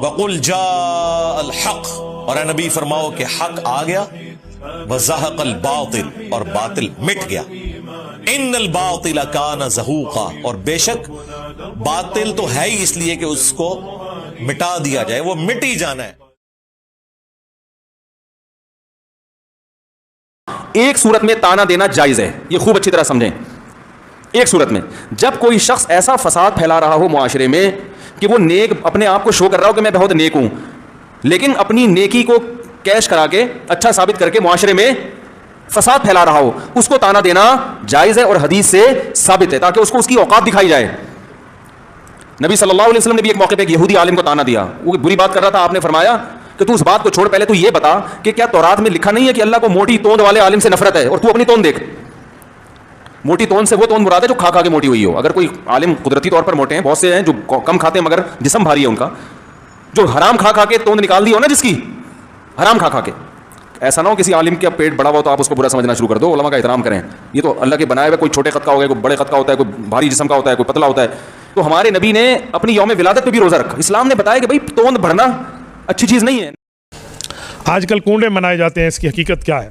وقل جاء الحق، اور اے نبی فرماؤ کہ حق آ گیا، وزہق الباطل، اور باطل مٹ گیا، ان الباطل کان زہوقا، اور بے شک باطل تو ہے ہی اس لیے کہ اس کو مٹا دیا جائے، وہ مٹ ہی جانا ہے۔ ایک صورت میں تانا دینا جائز ہے، یہ خوب اچھی طرح سمجھیں۔ ایک صورت میں جب کوئی شخص ایسا فساد پھیلا رہا ہو معاشرے میں کہ وہ نیک اپنے آپ کو شو کر رہا ہو کہ میں بہت نیک ہوں، لیکن اپنی نیکی کو کیش کرا کے اچھا ثابت کر کے معاشرے میں فساد پھیلا رہا ہو، اس کو تانا دینا جائز ہے اور حدیث سے ثابت ہے، تاکہ اس کو اس کی اوقات دکھائی جائے۔ نبی صلی اللہ علیہ وسلم نے بھی ایک موقع پہ ایک یہودی عالم کو تانا دیا، وہ بری بات کر رہا تھا، آپ نے فرمایا کہ تو اس بات کو چھوڑ، پہلے تو یہ بتا کہ کیا تورات میں لکھا نہیں ہے کہ اللہ کو موٹی توند والے عالم سے نفرت ہے، اور تو اپنی توند دیکھ۔ موٹی توند سے وہ توند مراد ہے جو کھا کھا کے موٹی ہوئی ہو۔ اگر کوئی عالم قدرتی طور پر موٹے ہیں، بہت سے ہیں جو کم کھاتے ہیں مگر جسم بھاری ہے ان کا، جو حرام کھا کھا کے توند نکال دی ہو نا، جس کی حرام کھا کھا کے، ایسا نہ ہو کسی عالم کا پیٹ بڑا ہوا تو آپ اس کو برا سمجھنا شروع کر دو۔ علماء کا احترام کریں، یہ تو اللہ کے بنائے ہوئے، کوئی چھوٹے قد کا ہوگا، کوئی بڑے قد کا ہوتا ہے، کوئی بھاری جسم کا ہوتا ہے، کوئی پتلا ہوتا ہے۔ تو ہمارے نبی نے اپنی یوم ولادت پہ بھی روزہ رکھا۔ اسلام نے بتایا کہ بھائی توند بڑھنا اچھی چیز نہیں ہے۔ آج کل کنڈے منائے جاتے ہیں، اس کی حقیقت کیا ہے؟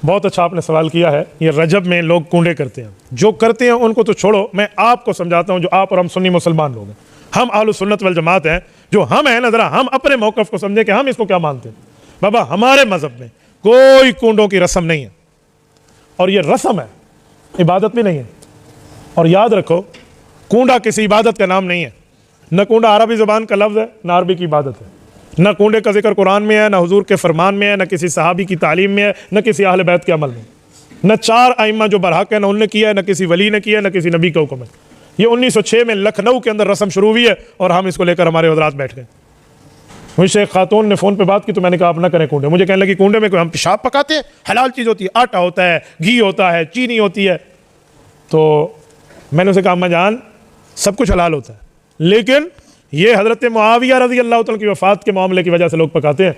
بہت اچھا آپ نے سوال کیا ہے۔ یہ رجب میں لوگ کنڈے کرتے ہیں، جو کرتے ہیں ان کو تو چھوڑو، میں آپ کو سمجھاتا ہوں، جو آپ اور ہم سنی مسلمان لوگ ہیں، ہم اہل سنت والجماعت ہیں، جو ہم ہیں نا، ذرا ہم اپنے موقف کو سمجھیں کہ ہم اس کو کیا مانتے ہیں۔ بابا ہمارے مذہب میں کوئی کنڈوں کی رسم نہیں ہے، اور یہ رسم ہے، عبادت بھی نہیں ہے۔ اور یاد رکھو، کنڈا کسی عبادت کا نام نہیں ہے، نہ کنڈا عربی زبان کا لفظ ہے، نہ عربی کی عبادت ہے، نہ کنڈے کا ذکر قرآن میں ہے، نہ حضور کے فرمان میں ہے، نہ کسی صحابی کی تعلیم میں ہے، نہ کسی اہل بیت کے عمل میں، نہ چار ائمہ جو برحق ہیں نہ ان نے کیا ہے، نہ کسی ولی نے کیا ہے، نہ کسی نبی کا حکم ہے۔ یہ 1906 میں لکھنؤ کے اندر رسم شروع ہوئی ہے، اور ہم اس کو لے کر ہمارے حضرات بیٹھ گئے۔ مجھے ایک خاتون نے فون پہ بات کی تو میں نے کہا آپ نہ کریں کنڈے۔ مجھے کہنے لگی کنڈے میں کوئی ہم پیشاب پکاتے ہیں؟ حلال چیز ہوتی ہے، آٹا ہوتا ہے، گھی ہوتا ہے، چینی ہوتی ہے۔ تو میں نے اسے کہا اما جان سب کچھ حلال ہوتا ہے، لیکن یہ حضرت معاویہ رضی اللہ تعالیٰ کی وفات کے معاملے کی وجہ سے لوگ پکاتے ہیں۔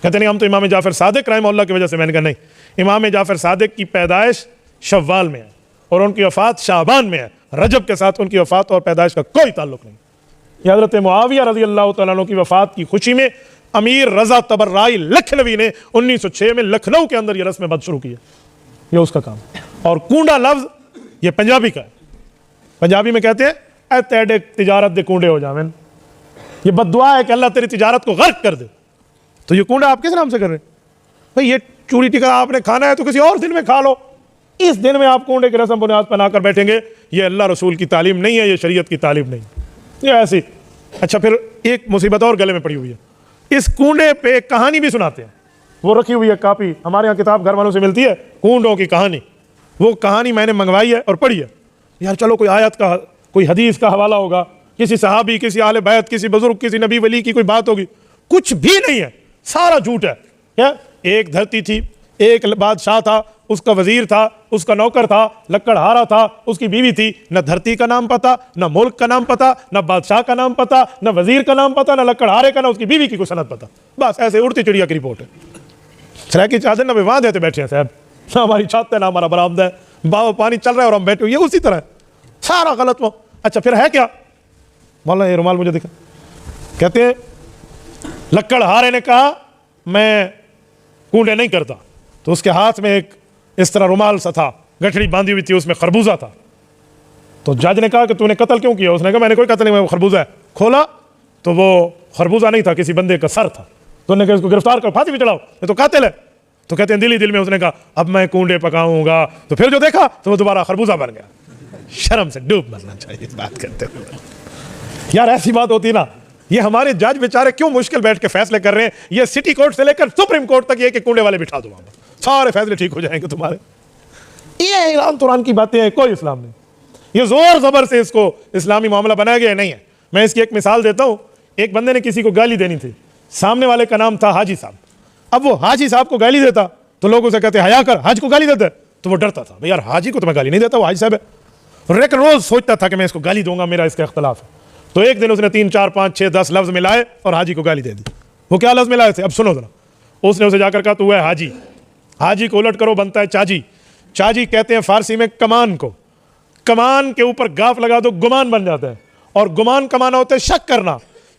کہتے نہیں ہم تو امام جعفر صادق رحمہ اللہ کی وجہ سے۔ میں نے کہا نہیں، امام جعفر صادق کی پیدائش شوال میں ہے، اور ان کی وفات شعبان میں ہے، رجب کے ساتھ ان کی وفات اور پیدائش کا کوئی تعلق نہیں۔ یہ حضرت معاویہ رضی اللہ تعالیٰ عنہ کی وفات کی خوشی میں امیر رضا تبرعی لکھنوی نے 1906 میں لکھنؤ کے اندر یہ رسم بد شروع کی ہے۔ یہ اس کا کام ہے۔ اور کنڈا لفظ یہ پنجابی کا ہے، پنجابی میں کہتے ہیں اے تیڈے تجارت دے کنڈے ہو جاویں، یہ بد دعا ہے کہ اللہ تیری تجارت کو غرق کر دے۔ تو یہ کنڈا آپ کس نام سے کر رہے ہیں؟ بھئی یہ چوری ٹکا آپ نے کھانا ہے تو کسی اور دن میں کھا لو، اس دن میں آپ کنڈے کی رسم بنیاد بنا کر بیٹھیں گے، یہ اللہ رسول کی تعلیم نہیں ہے، یہ شریعت کی تعلیم نہیں، یہ ایسی۔ اچھا پھر ایک مصیبت اور گلے میں پڑی ہوئی ہے، اس کنڈے پہ ایک کہانی بھی سناتے ہیں، وہ رکھی ہوئی ہے کاپی، ہمارے یہاں کتاب گھر والوں سے ملتی ہے، کنڈوں کی کہانی۔ وہ کہانی میں نے منگوائی ہے اور پڑھی ہے۔ یار چلو کوئی آیت کا، کوئی حدیث کا حوالہ ہوگا، کسی صحابی، کسی اہل بیت، کسی بزرگ، کسی نبی ولی کی کوئی بات ہوگی، کچھ بھی نہیں ہے، سارا جھوٹ ہے۔ کیا؟ ایک دھرتی تھی، ایک بادشاہ تھا، اس کا وزیر تھا، اس کا نوکر تھا، لکڑہارا تھا، اس کی بیوی تھی، نہ دھرتی کا نام پتا، نہ ملک کا نام پتا، نہ بادشاہ کا نام پتا، نہ وزیر کا نام پتا، نہ لکڑہارے کا، نہ اس کی بیوی کی کوئی سند پتا، بس ایسے اڑتی چڑیا کی رپورٹ ہے۔ سرائے کی چادر نہ وہاں دیتے بیٹھے ہیں صاحب، نہ ہماری چھت ہے، نہ ہمارا برآمدہ ہے، باہر پانی چل رہا ہے اور ہم بیٹھے ہوئے، یہ اسی طرح ہے، سارا غلط۔ وہ اچھا پھر ہے کیا؟ مولانا یہ رومال مجھے دکھا، کہتے ہیں لکڑہارے نے کہا میں کنڈے نہیں کرتا، تو اس کے ہاتھ میں ایک اس طرح رومال سا تھا، گٹھڑی باندھی ہوئی تھی، اس میں خربوزہ تھا۔ تو جج نے کہا کہ تو نے قتل کیوں کیا؟ اس نے کہا میں نے کوئی قتل نہیں، وہ خربوزہ ہے۔ کھولا تو وہ خربوزہ نہیں تھا، کسی بندے کا سر تھا۔ تو انہوں نے کہا اس کو گرفتار کر، پھانسی پہ چڑھاؤ، یہ تو قاتل ہے۔ تو کہتے ہیں دل ہی دل میں اس نے کہا اب میں کنڈے پکاؤں گا، تو پھر جو دیکھا تو وہ دوبارہ خربوزہ بن گیا۔ شرم سے ڈوب مرنا چاہیے اس بات کرتے ہوئے۔ یار ایسی بات ہوتی نا، یہ ہمارے جج بیچارے کیوں مشکل بیٹھ کے فیصلے کر رہے ہیں؟ یہ سٹی کورٹ سے لے کر سپریم کورٹ تک یہ کہ کنڈے والے بٹھا دو، وہاں پر سارے فیصلے ٹھیک ہو جائیں گے تمہارے۔ یہ ایران توران کی باتیں ہیں، کوئی اسلام نہیں۔ یہ زور زبر سے اس کو اسلامی معاملہ بنایا گیا نہیں ہے۔ میں اس کی ایک مثال دیتا ہوں۔ ایک بندے نے کسی کو گالی دینی تھی، سامنے والے کا نام تھا حاجی صاحب۔ اب وہ حاجی صاحب کو گالی دیتا تو لوگ اسے کہتے حیا کر، حج کو گالی دیتا ہے، تو وہ ڈرتا تھا یار حاجی کو تو میں گالی نہیں دیتا، وہ حاجی صاحب ہے۔ لیکن روز سوچتا تھا کہ میں اس کو گالی دوں گا، میرا اس کا اختلاف ہے۔ تو ایک دن اس نے 3 4 5 6 10 لفظ ملائے اور حاجی کو گالی دے دی۔ وہ کیا لفظ ملائے تھے اب سنو ذرا۔ اس نے اسے جا کر کہا تو ہے حاجی، حاجی کو الٹ کرو بنتا ہے چاجی، چاجی کہتے ہیں فارسی میں کمان کو، کمان کے اوپر گاف لگا دو گمان بن جاتا ہے، اور گمان کا معنی ہوتا ہے شک کرنا،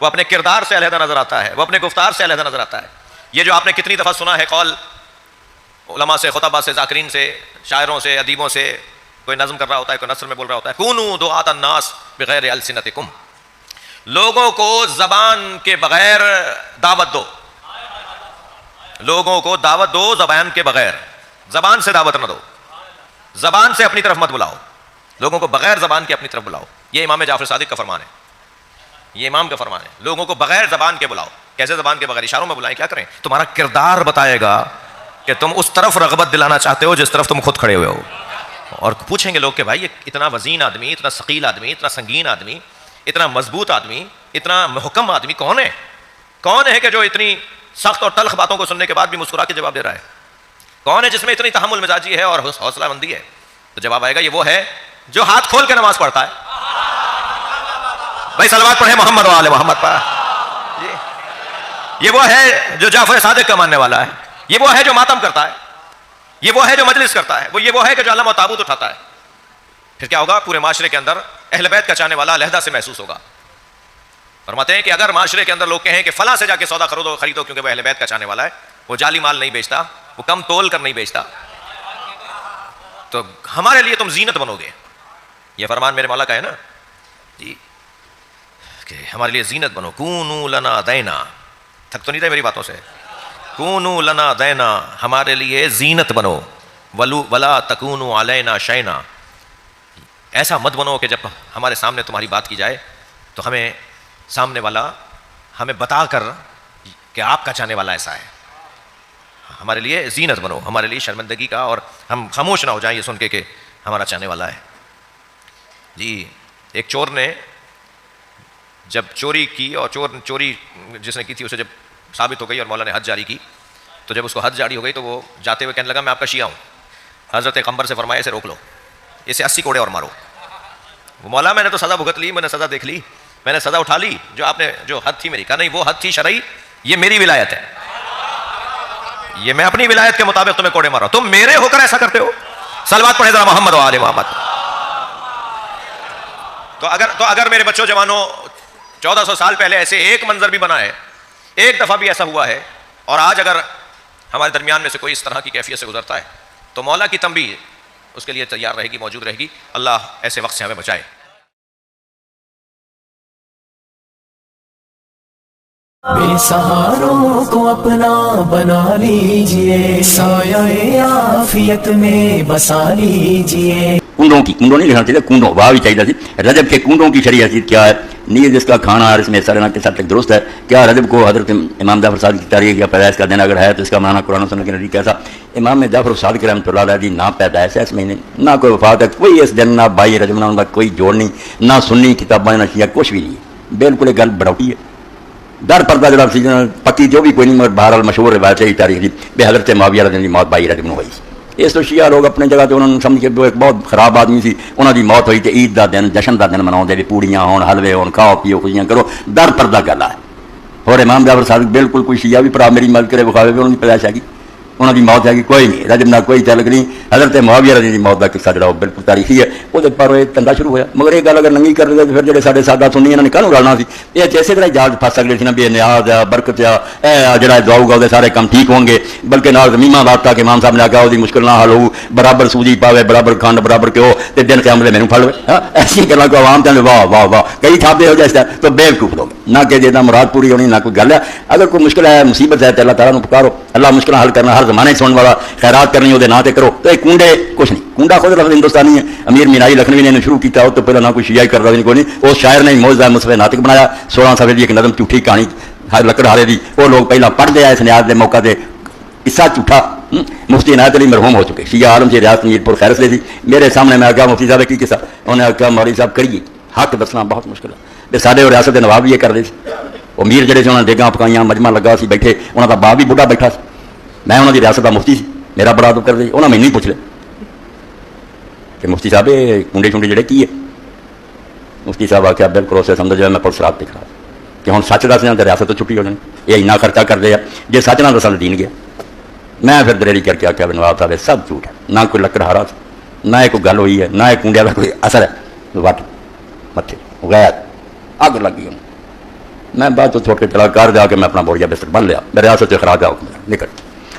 وہ اپنے کردار سے علیحدہ نظر آتا ہے، وہ اپنے گفتار سے علیحدہ نظر آتا ہے. یہ جو آپ نے کتنی دفعہ سنا ہے قول علماء سے، خطباء سے، ذاکرین سے، شاعروں سے، ادیبوں سے، کوئی نظم کر رہا ہوتا ہے، کوئی نثر میں بول رہا ہوتا ہے، کونوا دعاۃ الناس بغیر السنتکم، لوگوں کو زبان کے بغیر دعوت دو، لوگوں کو دعوت دو زبان کے بغیر، زبان سے دعوت نہ دو، زبان سے اپنی طرف مت بلاؤ، لوگوں کو بغیر زبان کے اپنی طرف بلاؤ. یہ امام جعفر صادق کا فرمان ہے، یہ امام کا فرمان ہے. لوگوں کو بغیر زبان کے بلاؤ. کیسے زبان کے بغیر؟ اشاروں میں بلائیں. کیا کریں؟ تمہارا کردار بتائے گا کہ تم اس طرف رغبت دلانا چاہتے ہو جس طرف تم خود کھڑے ہوئے ہو. اور پوچھیں گے لوگ کہ بھائی یہ اتنا وزین آدمی، اتنا ثقیل آدمی، اتنا سنگین آدمی، اتنا مضبوط آدمی، اتنا محکم آدمی کون ہے؟ کون ہے کہ جو اتنی سخت اور تلخ باتوں کو سننے کے بعد بھی مسکرا کے جواب دے رہا ہے؟ کون ہے جس میں اتنی تحمل مزاجی ہے اور حوصلہ مندی ہے؟ تو جواب آئے گا یہ وہ ہے جو ہاتھ کھول کے نماز پڑھتا ہے. بھائی صلوات پڑھیں محمد و آل محمد پر. یہ وہ ہے جو جعفر صادق کا ماننے والا ہے، یہ وہ ہے جو ماتم کرتا ہے، یہ وہ ہے جو مجلس کرتا ہے، یہ وہ ہے کہ جو علم و تابوت اٹھاتا ہے. پھر کیا ہوگا؟ پورے معاشرے کے اندر اہل بیت کا چاہنے والا علیحدہ سے محسوس ہوگا. فرماتے ہیں کہ اگر معاشرے کے اندر لوگ کہیں کہ فلاں سے جا کے سودا خریدو کیونکہ وہ اہل بیت کا چاہنے والا ہے، وہ جعلی مال نہیں بیچتا، وہ کم تول کر نہیں بیچتا، تو ہمارے لیے تم زینت بنو گے. یہ فرمان میرے مولا کا ہے نا جی، کہ ہمارے لیے زینت بنو. کونوا لنا دینا، تھک تو نہیں تھے میری باتوں سے؟ کونوا لنا دینا، ہمارے لیے زینت بنو. ولا تکونوا علینا شینا، ایسا مت بنو کہ جب ہمارے سامنے تمہاری بات کی جائے تو ہمیں سامنے والا ہمیں بتا کر کہ آپ کا چاہنے والا ایسا ہے. ہمارے لیے زینت بنو، ہمارے لیے شرمندگی کا، اور ہم خاموش نہ ہو جائیں یہ سن کے کہ ہمارا چاہنے والا ہے. جی ایک چور نے جب چوری کی، اور چوری جس نے کی تھی اسے جب ثابت ہو گئی اور مولا نے حد جاری کی، تو جب اس کو حد جاری ہو گئی تو وہ جاتے ہوئے کہنے لگا میں آپ کا شیعہ ہوں. حضرت پیغمبر سے فرمایا اسے روک لو، اسے 80 کوڑے اور مارو. وہ مولا میں نے تو سزا بھگت لی، میں نے سزا دیکھ لی، میں نے سزا اٹھا لی، جو آپ نے جو حد تھی میری. کہا نہیں، وہ حد تھی شرعی، یہ میری ولایت ہے، یہ میں اپنی ولایت کے مطابق تمہیں کوڑے مار رہا ہوں، تم میرے ہو کر ایسا کرتے ہو. صلوات پڑھیں ذرا محمد و آل محمد. تو اگر میرے بچوں جوانوں 1400 سال پہلے ایسے ایک منظر بھی بنا ہے، ایک دفعہ بھی ایسا ہوا ہے، اور آج اگر ہمارے درمیان میں سے کوئی اس طرح کی کیفیت سے گزرتا ہے تو مولا کی تنبیہ اس کے لیے تیار رہے گی، موجود رہے گی. اللہ ایسے وقت سے ہمیں بچائے. بے سہاروں کو اپنا بنا لیجئے، سایہ عافیت میں بسا لیجئے. کنڈوں نہیں لکھنا چاہیے، کنڈوں واہ بھی چاہیے تھی. رجب کے کنڈوں کی شرعی حیثیت کیا ہے؟ نیز اس کا کھانا اور اس میں سالانہ کے ساتھ تک درست ہے. کیا رجب کو حضرت امام جعفر صادق کی تاریخ یا پیدائش کا دن اگر ہے تو اس کا معنی قرآن و سنت کے نزدیک کیسا؟ امام جعفر صادق رحمۃ اللہ علیہ نہ پیدائش ہے اس مہینے، نہ کوئی وفات ہے، کوئی اس دن نہ 22 رجب، نہ ان کا کوئی جوڑ نہیں، نہ سنی کتابیں نہ شیعہ، کچھ بھی نہیں ہے. بالکل ایک گل بڑھوٹی ہے، در پردہ جڑا سیزن پکی جو بھی کوئی نہیں، مگر بہرحال مشہور روایت ہے تاریخ کی بے حضرت معاویہ رضی اللہ عنہ کی موت 22 رجب میں ہوئی. اس تو شیعہ لوگ اپنے جگہ تے انہوں نے سمجھ کے ایک بہت خراب آدمی سی، انہوں دی موت ہوئی تے عید دا دن، جشن دا دن مناؤندے بھی، پوڑیاں ہون، حلوے ہون، کھاؤ پیو، خوشیاں کرو. در پردہ گل ہے. اور امام جعفر صادق بالکل کوئی شیعہ بھی پڑھا میری مدد کرے بخاوے بھی انہوں کی پیدائش ہے گی، انہوں کی موت ہے گی کوئی نہیں. رجب نہ کوئی تعلق نہیں. حضرت معاویہ رضی اللہ عنہ کی موت کا قصہ جڑا بالکل تاریخی ہے، وہ پر تندہ شروع ہوا. مگر یہ گل اگر ننگی کر دے تو پھر جڑے سارے سادہ سنی انہوں نے کہوں رلنا سی. یہ اسی طرح جہاز پھس سکتے تھے نا بھی نیاز ہے، برکت ہے، جڑا دعا ہوگا وہ سارے کام ٹھیک ہوں گے. بلکہ نال زمیمہ بات تھا کہ امام صاحب نے آگا وہ مشکل نہ حل ہو، برابر سوجی پاوے، برابر کھنڈ، برابر کیو، تے دن قیامت میں پھڑ لے. ایسی گلاں کو عوام تے واہ واہ واہ کئی تھاپے ہو جائے تو بیوقوف لوگ نہ کہ جیسا مراد پوری ہونی نہ کوئی گل ہے. اگر کوئی مشکل ہے، مصیبت ہے تو اللہ تعالیٰ کو پکارو. اللہ مشکل حل کرنا ہر زمانے سننے والا، خیرات کرنی وہ نہ کرو. تو یہ کنڈے کچھ نہیں، کنڈا خود لفظ ہندوستانی ہے. امیر مینائی لکھنوی نے شروع کیا ہو تو پہلے نہ کوئی شیعہ کرتا بھی کوئی نہیں. اس شاعر نے موجودہ مصفح ناطق بنایا 16 صفحے کی ایک نظم جھوٹھی کہانی لکڑ ہالے دی. وہ لوگ پہلے پڑھتے آئے اس نیاز کے موقع سے قصہ جھوٹا. مفتی عنایت علی مرحوم ہو چکے، شیعہ عالم سے ریاست میرپور خیر سے تھی. میرے سامنے میں آگیا مفتی صاحب کی قصہ، انہوں نے آخیا مولوی صاحب کریے، حق دسنا بہت مشکل ہے. سارے ریاست کے نواب بھی یہ کرتے تھے. وہ میر جڑے سے انہوں نے دیگاں پکائیاں، مجمع لگا سی بیٹھے، انہوں کا باپ بھی بڑھا بیٹھا سی. میں انہوں کی ریاست کا مفتی سی، میرا بڑا ادب کرتے. انہوں نے مینوں ہی پوچھ لیا کہ مفتی صاحب یہ کنڈے شنڈے جڑے کی ہے؟ مفتی صاحب آخیا بالکل اسے سمجھ جائے میں پولیس رات دکھا کہ ہوں سچ دس تو ریاست تو چھٹی ہو جانی. یہ اینا خرچہ کرتے ہیں، جی سچ نہ دسا دین گیا. میں پھر دلیری کر کے آخیا نواب صاحب سب جھوٹ ہے، نہ کوئی لکڑ ہارا نہ کوئی گل ہوئی ہے، نہ کنڈیا کا کوئی اثر ہے. وٹ متے غیر اگ لگی. میں بعد تو چھوڑ کے چلا گھر جا کے میں اپنا بوریا بستر بن لیا، میں ریاست اخراج کا حکم نکل،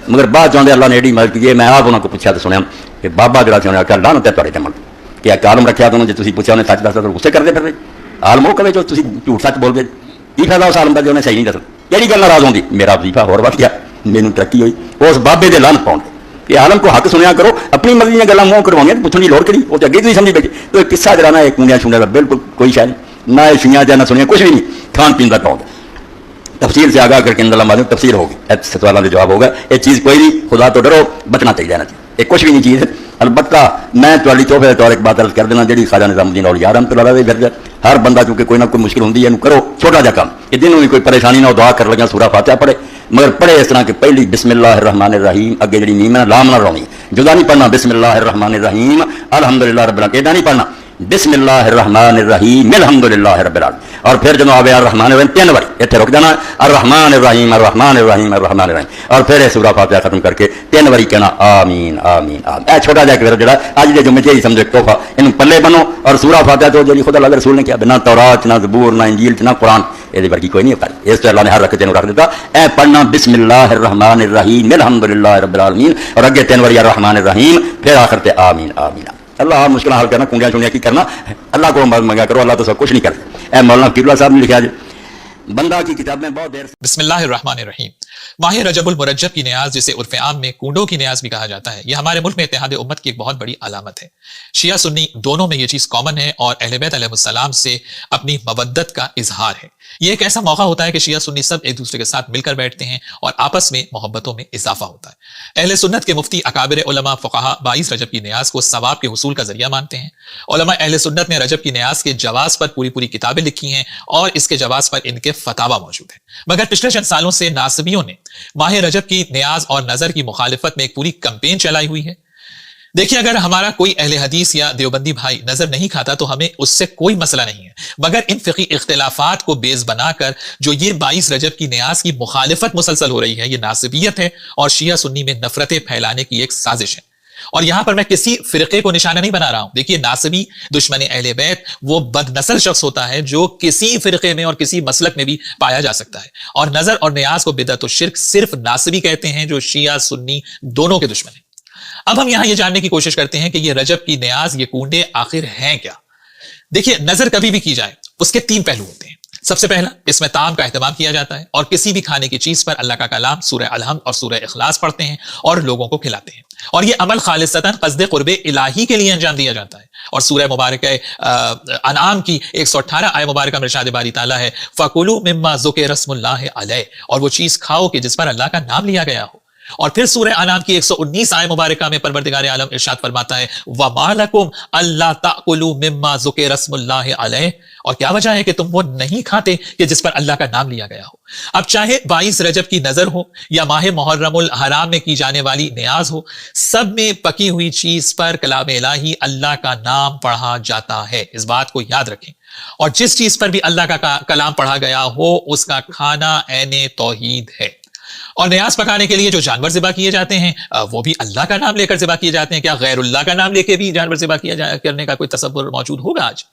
مگر بعد چاہتے اللہ نے ایڈی مدد کی. میں آپ انہوں کو پوچھا تو سنیا کہ بابا جڑا سی انہیں آخیا لانت ہے تھوڑے جمن کہ ایک عالم رکھا تو جی تھی پوچھا انہیں سچ دستا تو غصے کرتے پھر عالم وہ کہے جو تھی جھوٹ سچ بول گئے کی فائدہ اس عالم کا جو انہیں صحیح نہیں دسا کہڑی گل ناراض ہوتی. میرا وظیفہ ہور وقت گیا، مینوں ترقی ہوئی اس بابے دے لانت پاؤں کہ عالم کو حق سنیا کرو، اپنی مرضی دیا گلیں منہ کروائیں پوچھنے کی لوڑ کری وہ تو اگے نہیں سمجھی بیٹھے. تو ایک قصہ جڑا نا ایک کونڈیاں چھوڑنے کا بالکل کوئی شاید نہ سوئیاں جا نہ سنیا کچھ بھی نہیں، کھان پین کا پاؤں تفصیل سے آگاہ کر کے اللہ معلوم تفسیر ہوگی سوالوں کے جواب ہوگا. یہ چیز کوئی نہیں، خدا تو ڈرو، بچنا چاہیے نا یہ کچھ بھی نہیں چیز. البتہ میں تھوڑی تحفے کے طور ایک بات عرض کر دینا جی خواجہ نظام الدین اولیاء رحمۃ اللہ علیہ پھر ہر بندہ چونکہ کوئی نہ کوئی مشکل ہوتی ہے کرو چھوٹا جا کام یہ دنوں بھی کوئی پریشانی نہ ہو دعا کر لگا سورہ فاتحہ پڑھے مگر پڑھے اس طرح کہ پہلی بسم اللہ الرحمن الرحیم اگے جڑی نیم ہے لام نہ رونی جدا نہیں پڑھنا بسم اللہ الرحمن الرحیم الحمدللہ رب العالمین ایڈا نہیں پڑھنا بسم اللہ الرحمن الرحیم الحمدللہ رب العالمین اور پھر جب آوے الرحمن الرحیم 3 بار اتنے رک جانا الرحمن الرحیم الرحمن الرحیم الرحمن الرحیم اور پھر سورہ فاتحہ ختم کر کے 3 بار کہنا آمین آمین آمین. اے چھوٹا جا کے جڑا اج دے جمعے چ سمجھو تحفہ ان پلے بنو اور سورہ فاتحہ تو جی خدا اللہ رسول نے کیا نہ تورات نہ زبور نہ انجیل نہ قرآن یہ ورگی کوئی نہیں پڑھی اس تو اللہ نے ہر رکعت رکھ دیتا اے پڑھنا بسم اللہ الرحمن الرحیم الحمدللہ رب العالمین اور اگے 3 بار الرحمن الرحیم پھر آخر تے آمین آمین. اللہ مشکل حل کرنا کنڈیاں چونڈیاں کی کرنا اللہ کو منگا کرو اللہ تو سب کچھ نہیں کرتا. اے مولانا قبلہ صاحب نے لکھا جی بندہ کی کتاب میں بہت دیر سے بسم اللہ الرحمن الرحیم. ماہ رجب المرجب کی نیاز جسے عرف عام میں کنڈوں کی نیاز بھی کہا جاتا ہے یہ ہمارے ملک میں اتحاد امت کی ایک بہت بڑی علامت ہے. شیعہ سنی دونوں میں یہ چیز کامن ہے اور اہل بیت علیہ السلام سے اپنی مودت کا اظہار ہے. یہ ایک ایسا موقع ہوتا ہے کہ شیعہ سنی سب ایک دوسرے کے ساتھ مل کر بیٹھتے ہیں اور آپس میں محبتوں میں اضافہ ہوتا ہے. اہل سنت کے مفتی اکابر علماء فقہا 22 رجب کی نیاز کو ثواب کے حصول کا ذریعہ مانتے ہیں. علماء اہل سنت نے رجب کی نیاز کے جواز پر پوری کتابیں لکھی ہیں اور اس کے جواز پر ان کے فتاوی موجود ہیں. مگر پچھلے چند سالوں سے ناصبیوں نے ماہ رجب کی نیاز اور نظر کی مخالفت میں ایک پوری کمپین چلائی ہوئی ہے. دیکھیے اگر ہمارا کوئی اہل حدیث یا دیوبندی بھائی نظر نہیں کھاتا تو ہمیں اس سے کوئی مسئلہ نہیں ہے مگر ان فقہی اختلافات کو بیس بنا کر جو یہ 22 رجب کی نیاز کی مخالفت مسلسل ہو رہی ہے یہ ناصبیت ہے اور شیعہ سنی میں نفرتیں پھیلانے کی ایک سازش ہے. اور یہاں پر میں کسی فرقے کو نشانہ نہیں بنا رہا ہوں. دیکھیے ناصبی دشمن اہل بیت وہ بد نسل شخص ہوتا ہے جو کسی فرقے میں اور کسی مسلک میں بھی پایا جا سکتا ہے اور نظر اور نیاز کو بدعت و شرک صرف ناصبی کہتے ہیں جو شیعہ سنی دونوں کے دشمن ہیں. اب ہم یہاں یہ جاننے کی کوشش کرتے ہیں کہ یہ رجب کی نیاز یہ کنڈے آخر ہیں کیا. دیکھیے نظر کبھی بھی کی جائے اس کے 3 پہلو ہوتے ہیں. سب سے پہلا اس میں طعام کا اہتمام کیا جاتا ہے اور کسی بھی کھانے کی چیز پر اللہ کا کلام سورہ الحمد اور سورہ اخلاص پڑھتے ہیں اور لوگوں کو کھلاتے ہیں اور یہ عمل خالصتاً قصد قرب الہی کے لیے انجام دیا جاتا ہے. اور سورہ مبارکہ انعام کی 118 آیہ مبارکہ میں ارشاد باری تعالیٰ ہے فَكُلُوا مِمَّا ذُكِرَ اسْمُ اللَّهِ عَلَيْهِ اور وہ چیز کھاؤ کہ جس پر اللہ کا نام لیا گیا ہو. اور پھر سورہ انعام کی 119 آیہ مبارکہ میں پروردگار عالم ارشاد فرماتا ہے وَمَا لَكُمْ أَلَّا تَأْكُلُوا مِمَّا ذُكِرَ اسْمُ اللَّهِ عَلَيْهِ اور کیا وجہ ہے کہ تم وہ نہیں کھاتے کہ جس پر اللہ کا نام لیا گیا ہو. اب چاہے 22 رجب کی نظر ہو یا ماہ محرم الحرام میں کی جانے والی نیاز ہو سب میں پکی ہوئی چیز پر کلام الہی اللہ کا نام پڑھا جاتا ہے. اس بات کو یاد رکھیں. اور جس چیز پر بھی اللہ کا کلام پڑھا گیا ہو اس کا کھانا عین توحید ہے. اور نیاز پکانے کے لیے جو جانور ذبح کیے جاتے ہیں وہ بھی اللہ کا نام لے کر ذبح کیے جاتے ہیں. کیا غیر اللہ کا نام لے کے بھی جانور ذبح کیا کرنے کا کوئی تصور موجود ہوگا آج؟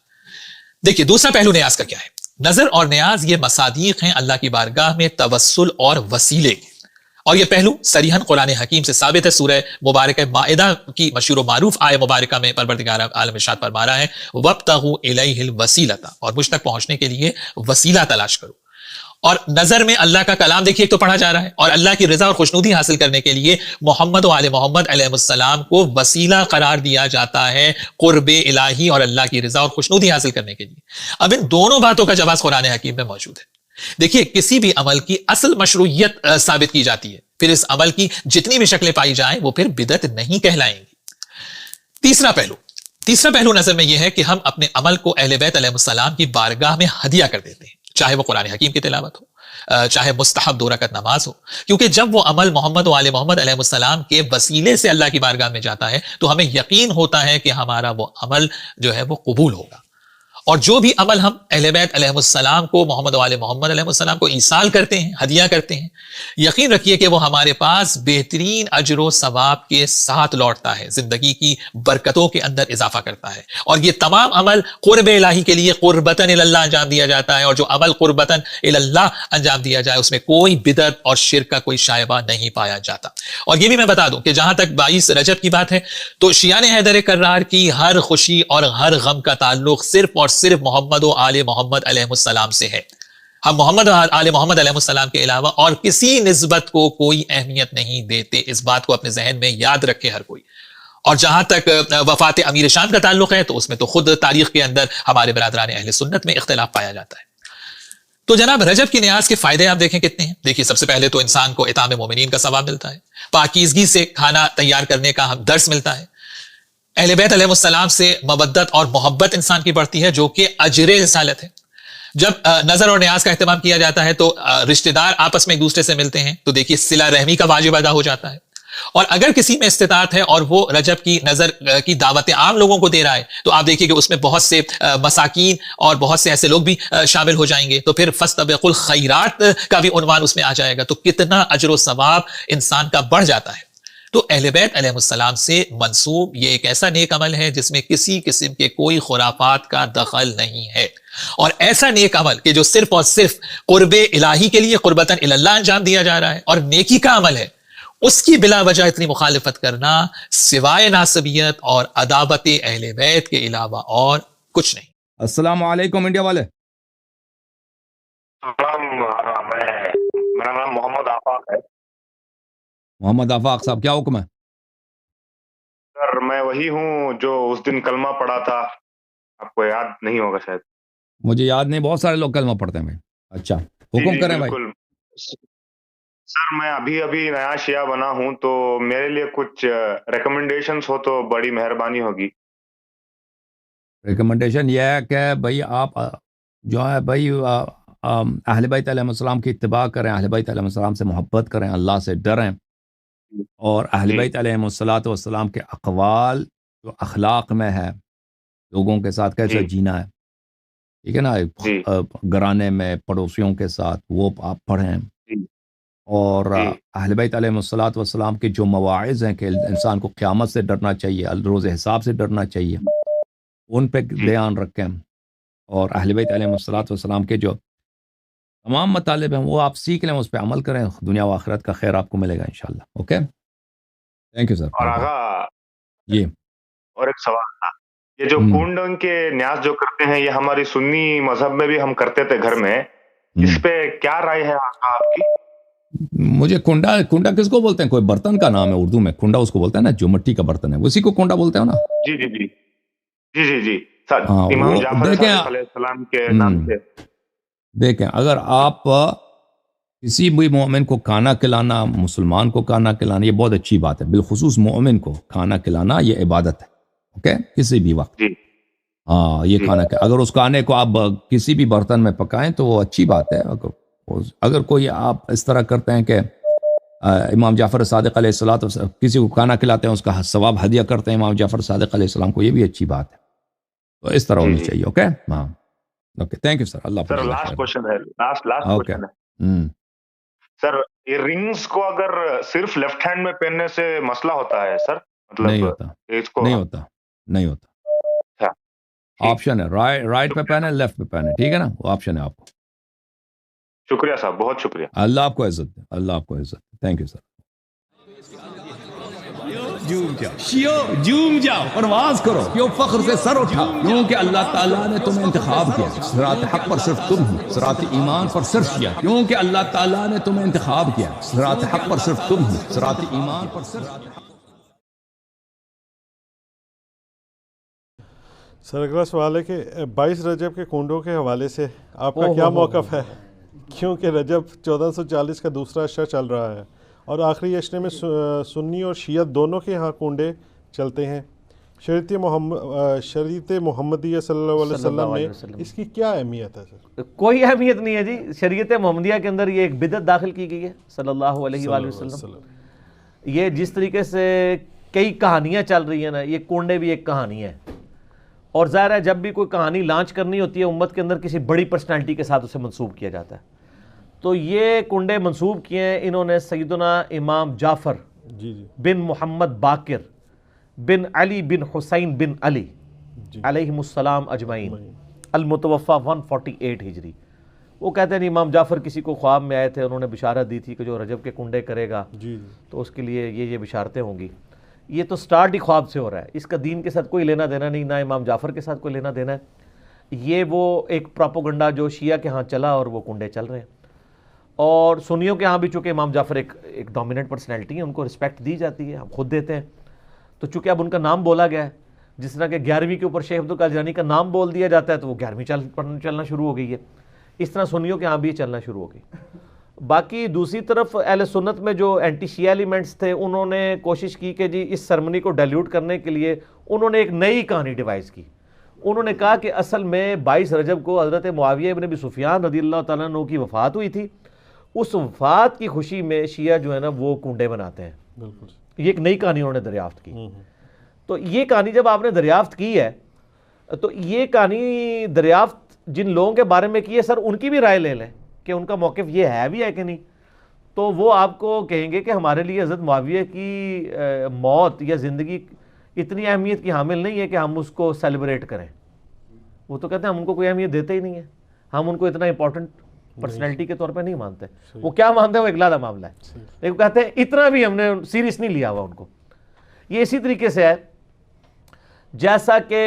دیکھیے دوسرا پہلو نیاز کا کیا ہے. نظر اور نیاز یہ مصادیق ہیں اللہ کی بارگاہ میں توسل اور وسیلے اور یہ پہلو صریحاً قرآن حکیم سے ثابت ہے. سورہ مبارکہ مائدہ کی مشہور و معروف آیہ مبارکہ میں پروردگار عالم ارشاد فرما رہا ہے وَابْتَغُوا إِلَيْهِ الْوَسِيلَةَ اور مجھ تک پہنچنے کے لیے وسیلہ تلاش کرو. اور نظر میں اللہ کا کلام دیکھیے ایک تو پڑھا جا رہا ہے اور اللہ کی رضا اور خوشنودی حاصل کرنے کے لیے محمد و آل محمد علیہ السلام کو وسیلہ قرار دیا جاتا ہے قرب الہی اور اللہ کی رضا اور خوشنودی حاصل کرنے کے لیے. اب ان دونوں باتوں کا جواز قرآن حکیم میں موجود ہے. دیکھیے کسی بھی عمل کی اصل مشروعیت ثابت کی جاتی ہے پھر اس عمل کی جتنی بھی شکلیں پائی جائیں وہ پھر بدعت نہیں کہلائیں گی. تیسرا پہلو نظر میں یہ ہے کہ ہم اپنے عمل کو اہل بیت علیہ السلام کی بارگاہ میں ہدیہ کر دیتے ہیں چاہے وہ قرآن حکیم کی تلاوت ہو چاہے مستحب 2 رکعت نماز ہو کیونکہ جب وہ عمل محمد و آل محمد علیہ السلام کے وسیلے سے اللہ کی بارگاہ میں جاتا ہے تو ہمیں یقین ہوتا ہے کہ ہمارا وہ عمل جو ہے وہ قبول ہوگا. اور جو بھی عمل ہم اہل بیت علیہ السلام کو، محمد و آل محمد علیہ السلام کو ایصال کرتے ہیں، ہدیہ کرتے ہیں، یقین رکھیے کہ وہ ہمارے پاس بہترین اجر و ثواب کے ساتھ لوٹتا ہے، زندگی کی برکتوں کے اندر اضافہ کرتا ہے. اور یہ تمام عمل قرب الہی کے لیے قربتاً اللہ انجام دیا جاتا ہے، اور جو عمل قربتاً اللہ انجام دیا جائے اس میں کوئی بدعت اور شرک کا کوئی شائبہ نہیں پایا جاتا. اور یہ بھی میں بتا دوں کہ جہاں تک 22 رجب کی بات ہے تو شیعان حیدر کرار کی ہر خوشی اور ہر غم کا تعلق صرف اور صرف محمد و آل محمد علیہ السلام سے ہے. ہم محمد و آل محمد علیہ السلام کے علاوہ اور کسی نسبت کو کوئی اہمیت نہیں دیتے. اس بات کو اپنے ذہن میں یاد رکھے ہر کوئی. اور جہاں تک وفات امیر شام کا تعلق ہے تو اس میں تو خود تاریخ کے اندر ہمارے برادران اہل سنت میں اختلاف پایا جاتا ہے. تو جناب رجب کی نیاز کے فائدے آپ دیکھیں کتنے ہیں. دیکھیے سب سے پہلے تو انسان کو اطعام مومنین کا ثواب ملتا ہے، پاکیزگی سے کھانا تیار کرنے کا ہم درس ملتا ہے، اہل بیت علیہ السلام سے مودت اور محبت انسان کی بڑھتی ہے جو کہ اجر رسالت ہے. جب نظر اور نیاز کا اہتمام کیا جاتا ہے تو رشتہ دار آپس میں ایک دوسرے سے ملتے ہیں تو دیکھیے صلہ رحمی کا واجب ادا ہو جاتا ہے. اور اگر کسی میں استطاعت ہے اور وہ رجب کی نظر کی دعوت عام لوگوں کو دے رہا ہے تو آپ دیکھیے کہ اس میں بہت سے مساکین اور بہت سے ایسے لوگ بھی شامل ہو جائیں گے، تو پھر فاستبقوا الخیرات کا بھی عنوان اس میں آ جائے گا. تو کتنا اجر و ثواب انسان کا بڑھ جاتا ہے. تو اہل بیت علیہ السلام سے منسوب یہ ایک ایسا نیک عمل ہے جس میں کسی قسم کے کوئی خرافات کا دخل نہیں ہے، اور ایسا نیک عمل کہ جو صرف اور صرف قرب الہی کے لیے قربتاً اللہ انجام دیا جا رہا ہے اور نیکی کا عمل ہے، اس کی بلا وجہ اتنی مخالفت کرنا سوائے ناسبیت اور عداوت اہل بیت کے علاوہ اور کچھ نہیں. السلام علیکم انڈیا والے. میرا نام محمد آفاق ہے. محمد آفاق صاحب کیا حکم ہے؟ سر میں وہی ہوں جو اس دن کلمہ پڑھا تھا، آپ کو یاد نہیں ہوگا شاید. مجھے یاد نہیں، بہت سارے لوگ کلمہ پڑھتے ہیں بھائی. اچھا حکم کریں بھائی. سر میں ابھی نیا شیعہ بنا ہوں تو میرے لیے کچھ ریکمنڈیشنز ہو تو بڑی مہربانی ہوگی. ریکمنڈیشن یہ ہے کہ بھائی آپ جو ہے بھائی اہل بیت علیہ السلام کی اتباع کریں، اہل بیت علیہ السلام سے محبت کریں، اللہ سے ڈریں، اور اہل بیت علیہ السلام کے اقوال جو اخلاق میں ہے، لوگوں کے ساتھ کیسے جینا ہے، ٹھیک ہے نا، گھرانے میں پڑوسیوں کے ساتھ، وہ آپ پڑھیں. اور اہل بیت علیہ السلام کے جو مواعظ ہیں کہ انسان کو قیامت سے ڈرنا چاہیے، روز حساب سے ڈرنا چاہیے، ان پہ دھیان رکھیں. اور اہل بیت علیہ السلام کے جو تمام مطالب ہیں وہ آپ سیکھ لیں، اس پہ عمل کریں، دنیا و آخرت کا خیر آپ کو ملے گا انشاءاللہ. Okay, thank you sir. اور آغا جی اور ایک سوال تھا، یہ جو کنڈوں کے نیاز جو کرتے ہیں یہ ہماری سنی مذہب میں بھی ہم کرتے تھے گھر میں، اس پہ کیا رائے ہے آقا آپ کی؟ مجھے کنڈا کس کو بولتے ہیں؟ کوئی برتن کا نام ہے اردو میں، کنڈا اس کو بولتے ہیں نا، جو مٹی کا برتن ہے اسی کو کنڈا بولتے ہیں نا. جی جی جی جی جی جی امام جعفر صادق علیہ السلام کے نام سے. دیکھیں، اگر آپ کسی بھی مومن کو کھانا کھلانا، مسلمان کو کھانا کھلانا، یہ بہت اچھی بات ہے. بالخصوص مومن کو کھانا کھلانا یہ عبادت ہے. اوکے، کسی بھی وقت یہ کھانا اگر اس کھانے کو آپ کسی بھی برتن میں پکائیں تو وہ اچھی بات ہے. اگر کوئی آپ اس طرح کرتے ہیں کہ امام جعفر صادق علیہ السلام کسی کو کھانا کھلاتے ہیں، اس کا ثواب ہدیہ کرتے ہیں امام جعفر صادق علیہ السلام کو، یہ بھی اچھی بات ہے. تو اس طرح ہونی چاہیے. اوکے، ہاں، okay, thank you sir. Allah sir last question ہے، لاسٹ کوشچن ہے سر، یہ رنگز کو اگر صرف لیفٹ ہینڈ میں پہننے سے مسئلہ ہوتا ہے سر؟ مطلب نہیں ہوتا. آپشن ہے، رائٹ پہ پہنے، لیفٹ پہ پہنے، ٹھیک ہے نا، وہ آپشن ہے آپ کو. شکریہ صاحب، بہت شکریہ. اللہ آپ کو عزت دے، اللہ آپ کو عزت دے. Thank you sir. جوم جاؤ، پرواز کرو، کیوں فخر سے سر اٹھا، کیونکہ اللہ تعالیٰ نے تمہیں انتخاب کیا. صراط حق پر صرف تم ہو، صراط ایمان پر صرف شیعہ، کیونکہ اللہ تعالیٰ نے تمہیں انتخاب کیا. صراط حق پر صرف تم ہو، صراط ایمان پر صرف. سر اگلا سوال ہے کہ 22 رجب کے کنڈوں کے حوالے سے آپ کا کیا موقف ہے؟ کیونکہ رجب 1440 کا دوسرا اشرہ چل رہا ہے اور آخری اشرے میں سنی اور شیعہ دونوں کے ہاں کنڈے چلتے ہیں. شریعت محمدیہ صلی اللہ علیہ وسلم میں اس کی کیا اہمیت ہے سر؟ کوئی اہمیت نہیں ہے جی. شریعت محمدیہ کے اندر یہ ایک بدعت داخل کی گئی ہے صلی اللہ علیہ وآلہ وسلم. یہ جس طریقے سے کئی کہانیاں چل رہی ہیں نا، یہ کنڈے بھی ایک کہانی ہے. اور ظاہر ہے جب بھی کوئی کہانی لانچ کرنی ہوتی ہے امت کے اندر کسی بڑی پرسنالٹی کے ساتھ اسے منسوب کیا جاتا ہے. تو یہ کنڈے منسوب کیے ہیں انہوں نے سیدنا امام جعفر بن محمد باقر بن علی بن حسین بن علی علیہم السلام اجمعین المتوفہ 148 ہجری. وہ کہتے ہیں امام جعفر کسی کو خواب میں آئے تھے, انہوں نے بشارت دی تھی کہ جو رجب کے کنڈے کرے گا تو اس کے لیے یہ بشارتیں ہوں گی. یہ تو سٹارٹ ہی خواب سے ہو رہا ہے, اس کا دین کے ساتھ کوئی لینا دینا نہیں, نہ امام جعفر کے ساتھ کوئی لینا دینا ہے. یہ وہ ایک پراپوگنڈا جو شیعہ کے ہاں چلا اور وہ کنڈے چل رہے ہیں. اور سنیوں کے ہاں بھی چونکہ امام جعفر ایک ڈومیننٹ پرسنالٹی ہے, ان کو رسپیکٹ دی جاتی ہے, ہم خود دیتے ہیں. تو چونکہ اب ان کا نام بولا گیا ہے, جس طرح کہ 11ویں کے اوپر شیخ عبد القادر جیلانی کا نام بول دیا جاتا ہے تو وہ 11ویں چلنا شروع ہو گئی ہے. اس طرح سنیوں کے ہاں بھی چلنا شروع ہو گئی. باقی دوسری طرف اہل سنت میں جو اینٹی شیعہ ایلیمنٹس تھے انہوں نے کوشش کی کہ جی اس سرمنی کو ڈائلیوٹ کرنے کے لیے انہوں نے ایک نئی کہانی ڈیوائز کی. انہوں نے کہا کہ اصل میں 22 رجب کو حضرت معاویہ ابن ابی سفیان رضی اللہ تعالیٰ عنہ کی وفات ہوئی تھی, اس وفات کی خوشی میں شیعہ جو ہے نا وہ کنڈے بناتے ہیں. یہ ایک نئی کہانی انہوں نے دریافت کی. تو یہ کہانی جب آپ نے دریافت کی ہے تو یہ کہانی دریافت جن لوگوں کے بارے میں کی ہے سر ان کی بھی رائے لے لیں کہ ان کا موقف یہ ہے بھی ہے کہ نہیں. تو وہ آپ کو کہیں گے کہ ہمارے لیے حضرت معاویہ کی موت یا زندگی اتنی اہمیت کی حامل نہیں ہے کہ ہم اس کو سیلیبریٹ کریں. وہ تو کہتے ہیں ہم ان کو کوئی اہمیت دیتے ہی نہیں ہے, ہم ان کو اتنا امپورٹنٹ پرسنالٹی کے طور پہ نہیں مانتے. وہ کیا مانتے ہیں وہ ایک علیحدہ معاملہ ہے, لیکن کہتے ہیں اتنا بھی ہم نے سیریس نہیں لیا ہوا ان کو. یہ اسی طریقے سے ہے جیسا کہ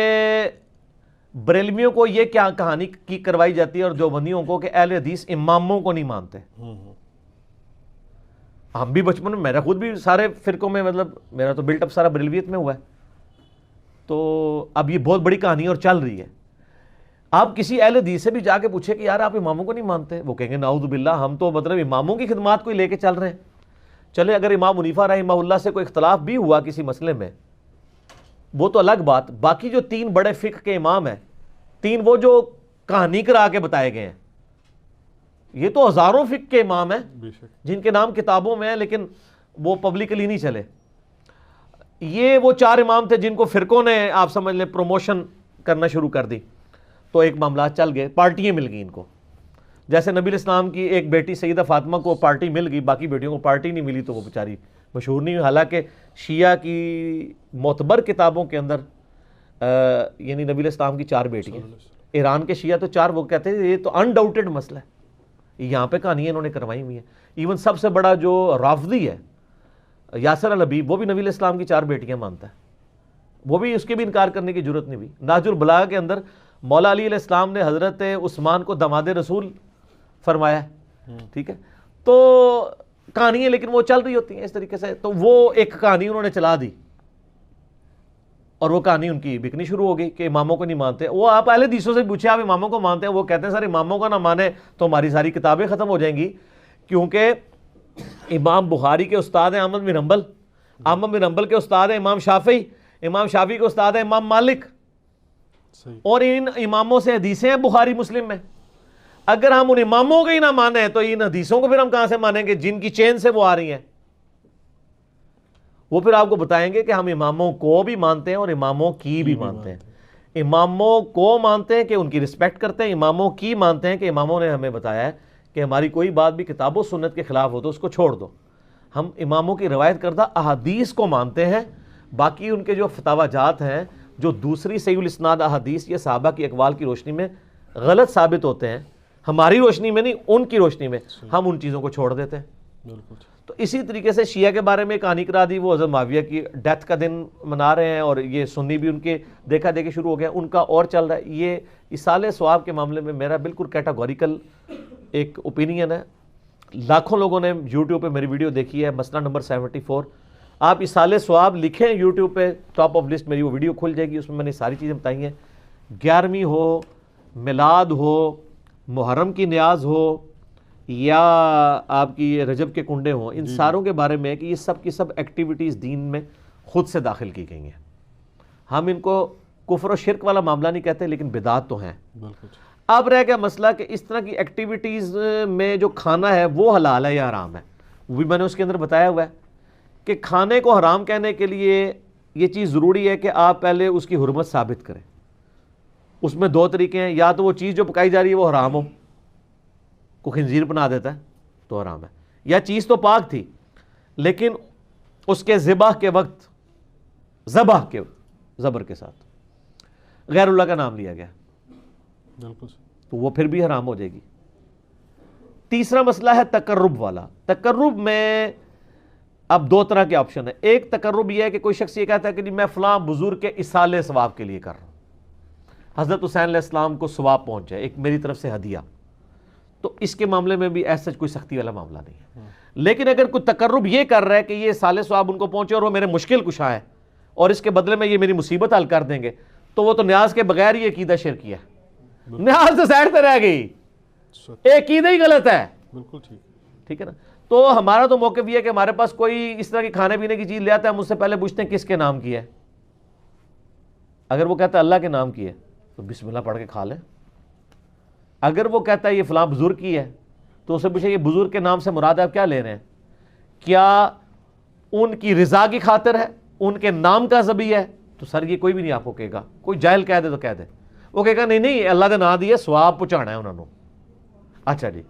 بریلویوں کو یہ کیا کہانی کی کروائی جاتی ہے اور دیوبندیوں کو کہ اہل حدیث اماموں کو نہیں مانتے. ہم بھی بچپن میں, میرا خود بھی سارے فرقوں میں, مطلب میرا تو بلٹ اپ سارا بریلویت میں ہوا ہے. تو اب یہ بہت بڑی کہانی اور چل رہی ہے. آپ کسی اہل حدیث سے بھی جا کے پوچھے کہ یار آپ اماموں کو نہیں مانتے, وہ کہیں گے نعوذ باللہ ہم تو مطلب اماموں کی خدمات کو لے کے چل رہے ہیں. چلے اگر امام حنیفہ رحمہ اللہ سے کوئی اختلاف بھی ہوا کسی مسئلے میں وہ تو الگ بات. باقی جو 3 بڑے فقہ کے امام ہیں, 3 وہ جو کہانی کرا کے بتائے گئے ہیں, یہ تو ہزاروں فقہ کے امام ہیں جن کے نام کتابوں میں ہیں لیکن وہ پبلکلی نہیں چلے. یہ وہ 4 امام تھے جن کو فرقوں نے آپ سمجھ لیں پروموشن کرنا شروع کر دی, تو ایک معاملات چل گئے, پارٹیاں مل گئی ان کو. جیسے نبی الاسلام کی ایک بیٹی سیدہ فاطمہ کو پارٹی مل گئی, باقی بیٹیوں کو پارٹی نہیں ملی تو وہ بیچاری مشہور نہیں ہوئی. حالانکہ شیعہ کی معتبر کتابوں کے اندر یعنی نبی الاسلام کی 4 بیٹیاں, ایران کے شیعہ تو 4, وہ کہتے ہیں یہ تو انڈاؤٹڈ مسئلہ ہے. یہاں پہ کہانیاں انہوں نے کروائی ہوئی ہیں. ایون سب سے بڑا جو رافضی ہے یاسر الحبیب, وہ بھی نبی الاسلام کی 4 بیٹیاں مانتا ہے, وہ بھی اس کے بھی انکار کرنے کی ضرورت نہیں ہوئی. نہج البلاغہ کے اندر مولا علی علیہ السلام نے حضرت عثمان کو داماد رسول فرمایا, ٹھیک ہے. تو کہانیاں لیکن وہ چل رہی ہوتی ہیں اس طریقے سے. تو وہ ایک کہانی انہوں نے چلا دی اور وہ کہانی ان کی بکنی شروع ہو گئی کہ اماموں کو نہیں مانتے. وہ آپ اہل حدیثوں سے پوچھے آپ اماموں کو مانتے ہیں, وہ کہتے ہیں سر اماموں کا نہ مانے تو ہماری ساری کتابیں ختم ہو جائیں گی, کیونکہ امام بخاری کے استاد ہیں احمد بن حنبل, احمد بن حنبل کے استاد ہیں امام شافعی, امام شافعی کے استاد ہیں امام مالک, اور ان اماموں سے حدیثیں ہیں بخاری مسلم میں. اگر ہم ان اماموں کو ہی نہ مانیں تو ان حدیثوں کو پھر ہم کہاں سے مانیں گے جن کی چین سے وہ آ رہی ہیں. وہ پھر آپ کو بتائیں گے کہ ہم اماموں کو بھی مانتے ہیں اور اماموں کی بھی مانتے ہیں. اماموں کو مانتے ہیں کہ ان کی رسپیکٹ کرتے ہیں, اماموں کی مانتے ہیں کہ اماموں نے ہمیں بتایا ہے کہ ہماری کوئی بات بھی کتاب و سنت کے خلاف ہو تو اس کو چھوڑ دو. ہم اماموں کی روایت کردہ احادیث کو مانتے ہیں, باقی ان کے جو فتاوی جات ہیں جو دوسری صحیح الاسناد احادیث یا صحابہ کی اقوال کی روشنی میں غلط ثابت ہوتے ہیں, ہماری روشنی میں نہیں ان کی روشنی میں, ہم ان چیزوں کو چھوڑ دیتے ہیں. تو اسی طریقے سے شیعہ کے بارے میں کہانی کرا دی, وہ حضرت معاویہ کی ڈیتھ کا دن منا رہے ہیں اور یہ سنی بھی ان کے دیکھا دیکھی شروع ہو گیا, ان کا اور چل رہا ہے. یہ اصالہ ثواب کے معاملے میں میرا بالکل کیٹاگوریکل ایک اوپینین ہے. لاکھوں لوگوں نے یوٹیوب پہ میری ویڈیو دیکھی ہے, مسئلہ نمبر 74. آپ اصالہ ثواب لکھیں یوٹیوب پہ, ٹاپ آف لسٹ میری وہ ویڈیو کھل جائے گی, اس میں میں نے ساری چیزیں بتائی ہیں. 11ویں ہو, میلاد ہو, محرم کی نیاز ہو, یا آپ کی یہ رجب کے کنڈے ہوں, ان ساروں کے بارے میں کہ یہ سب کی سب ایکٹیویٹیز دین میں خود سے داخل کی گئی ہیں. ہم ان کو کفر و شرک والا معاملہ نہیں کہتے لیکن بدعت تو ہیں. اب رہ گیا مسئلہ کہ اس طرح کی ایکٹیویٹیز میں جو کھانا ہے وہ حلال ہے یا حرام ہے. وہ بھی میں نے اس کے اندر بتایا ہوا ہے کہ کھانے کو حرام کہنے کے لیے یہ چیز ضروری ہے کہ آپ پہلے اس کی حرمت ثابت کریں. اس میں دو طریقے ہیں، یا تو وہ چیز جو پکائی جا رہی ہے وہ حرام ہو، کوئی خنزیر بنا دیتا ہے تو حرام ہے، یا چیز تو پاک تھی لیکن اس کے ذبح کے وقت ذبح کے زبر کے ساتھ غیر اللہ کا نام لیا گیا تو وہ پھر بھی حرام ہو جائے گی۔ تیسرا مسئلہ ہے تقرب والا۔ تقرب میں اب دو طرح کے آپشن ہیں۔ ایک تقرب یہ ہے کہ کوئی شخص یہ کہتا ہے کہ میں فلاں بزرگ کے ایصال ثواب کے لیے کر رہا ہوں، حضرت حسین علیہ السلام کو ثواب پہنچ جائے، ایک میری طرف سے ہدیہ، تو اس کے معاملے میں بھی ایسا کوئی سختی والا معاملہ نہیں ہے۔ لیکن اگر کوئی تقرب یہ کر رہا ہے کہ یہ ایصال ثواب ان کو پہنچے اور وہ میرے مشکل کشا ہے اور اس کے بدلے میں یہ میری مصیبت حل کر دیں گے، تو وہ تو نیاز کے بغیر ہی عقیدہ شرکی ہے، نیاز تو سائڈ پہ رہ گئی، عقیدہ ہی غلط ہے۔ بالکل ٹھیک ہے نا؟ تو ہمارا تو موقف یہ ہے کہ ہمارے پاس کوئی اس طرح کی کھانے پینے کی چیز لے آتا ہے، ہم اس سے پہلے پوچھتے ہیں کس کے نام کی ہے۔ اگر وہ کہتا ہے اللہ کے نام کی ہے تو بسم اللہ پڑھ کے کھا لیں۔ اگر وہ کہتا ہے یہ فلاں بزرگ کی ہے تو اسے پوچھے یہ بزرگ کے نام سے مراد آپ کیا لے رہے ہیں؟ کیا ان کی رضا کی خاطر ہے، ان کے نام کا ذبیح ہے؟ تو سر یہ کوئی بھی نہیں آپ کو کہے گا، کوئی جاہل کہہ دے تو کہہ دے، وہ کہے گا نہیں نہیں اللہ کا نام دیا ثواب پہنچانا ہے انہوں نے۔ اچھا جی،